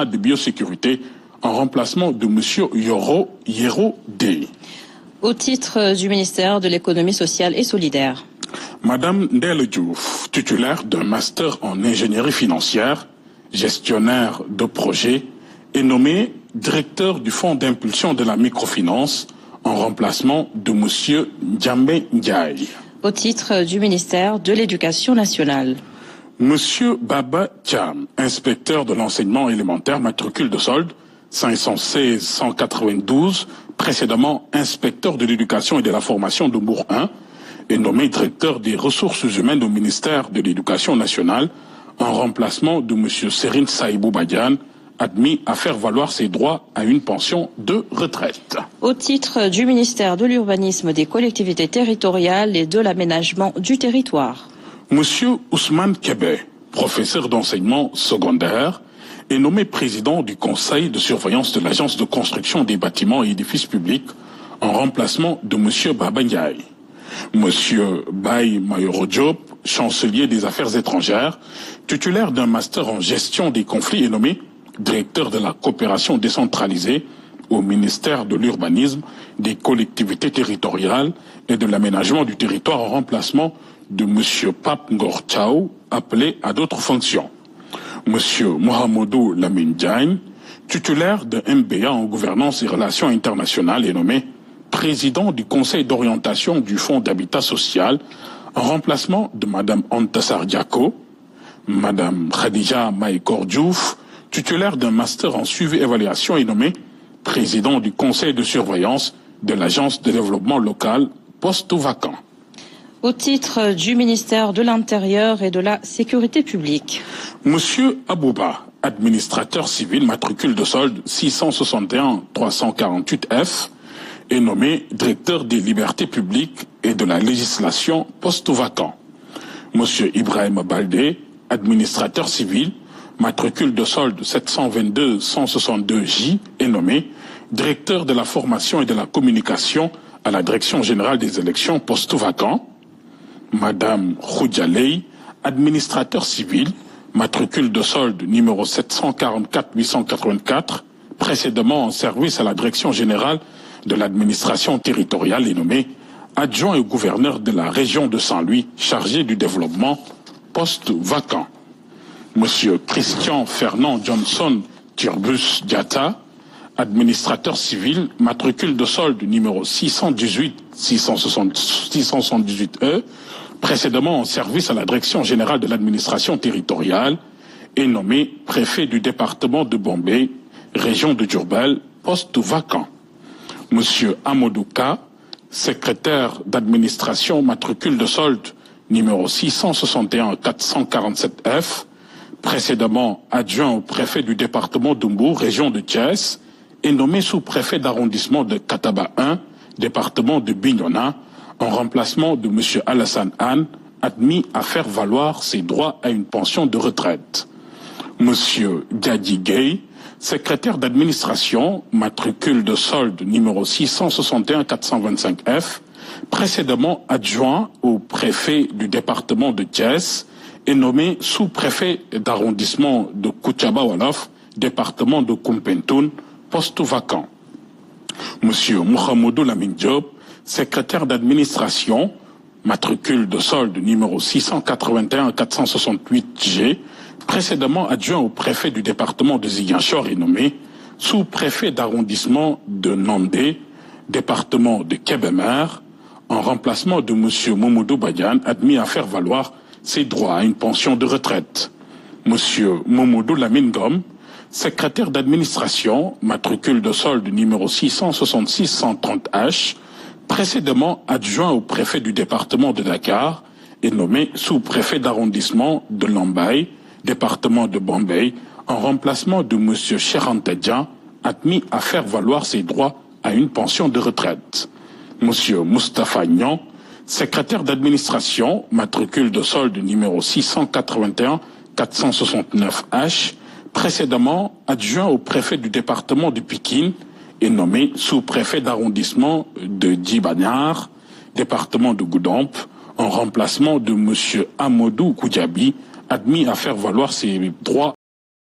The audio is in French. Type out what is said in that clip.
de biosécurité en remplacement de M. Yero Dey. Au titre du ministère de l'économie sociale et solidaire. Madame Ndelle Diouf, titulaire d'un master en ingénierie financière, gestionnaire de projet, est nommée directeur du fonds d'impulsion de la microfinance en remplacement de M. Djambe Ndiaye. Au titre du ministère de l'Éducation nationale. Monsieur Baba Thiam, inspecteur de l'enseignement élémentaire, matricule de solde 516-192, précédemment inspecteur de l'éducation et de la formation de Bourg 1, est nommé directeur des ressources humaines au ministère de l'Éducation nationale en remplacement de monsieur Serine Saïbou Badian, admis à faire valoir ses droits à une pension de retraite. Au titre du ministère de l'Urbanisme, des collectivités territoriales et de l'aménagement du territoire. Monsieur Ousmane Kébé, professeur d'enseignement secondaire, est nommé président du conseil de surveillance de l'agence de construction des bâtiments et édifices publics en remplacement de monsieur Baba Ndiaye. Monsieur Baye Mayoro Diop, chancelier des affaires étrangères, titulaire d'un master en gestion des conflits, est nommé directeur de la coopération décentralisée au ministère de l'Urbanisme, des collectivités territoriales et de l'aménagement du territoire en remplacement de M. Pape Ngor Chao, appelé à d'autres fonctions. M. Mohamedou Lamine Diagne, titulaire de MBA en gouvernance et relations internationales, est nommé président du conseil d'orientation du Fonds d'habitat social en remplacement de Mme Antassar Diako. Mme Khadija Maïkor Diouf, titulaire d'un master en suivi-évaluation, est nommé président du conseil de surveillance de l'agence de développement local, poste vacant. Au titre du ministère de l'Intérieur et de la Sécurité publique. Monsieur Abouba, administrateur civil, matricule de solde 661-348F, est nommé directeur des libertés publiques et de la législation, poste vacant. Monsieur Ibrahim Baldé, administrateur civil, matricule de solde 722-162J, est nommé directeur de la formation et de la communication à la direction générale des élections, poste vacant. Madame Khoudjalei, administrateur civil, matricule de solde numéro 744-884, précédemment en service à la direction générale de l'administration territoriale, est nommé adjoint au gouverneur de la région de Saint-Louis, chargé du développement, poste vacant. Monsieur Christian Fernand Johnson Turbus Diata, administrateur civil, matricule de solde numéro 618-678E, précédemment en service à la direction générale de l'administration territoriale, est nommé préfet du département de Bombay, région de Diourbel, poste vacant. Monsieur Amadouka, secrétaire d'administration, matricule de solde numéro 661-447F, précédemment adjoint au préfet du département d'Umbourg, région de Thiès, est nommé sous-préfet d'arrondissement de Kataba 1, département de Bignona, en remplacement de M. Alassane Anne, admis à faire valoir ses droits à une pension de retraite. M. Diadi Gay, secrétaire d'administration, matricule de solde numéro 661-425F, précédemment adjoint au préfet du département de Thiès, est nommé sous-préfet d'arrondissement de Koutiaba-Wolof, département de Koumpentoun, poste vacant. Monsieur Mohamedou Lamine Diop, secrétaire d'administration, matricule de solde numéro 681-468G, précédemment adjoint au préfet du département de Ziguinchor, est nommé sous-préfet d'arrondissement de Nandé, département de Kébémer, en remplacement de monsieur Momodou Badian, admis à faire valoir ses droits à une pension de retraite. Monsieur Momodou Lamine Gom, secrétaire d'administration, matricule de solde numéro 666-130H, précédemment adjoint au préfet du département de Dakar, est nommé sous-préfet d'arrondissement de Lambaye, département de Bombay, en remplacement de M. Cherantadjan, admis à faire valoir ses droits à une pension de retraite. M. Moustapha Nyan, secrétaire d'administration, matricule de solde numéro 681-469H, précédemment adjoint au préfet du département de Pikine, est nommé sous-préfet d'arrondissement de Djibanyar, département de Goudomp, en remplacement de M. Amadou Koudjabi, admis à faire valoir ses droits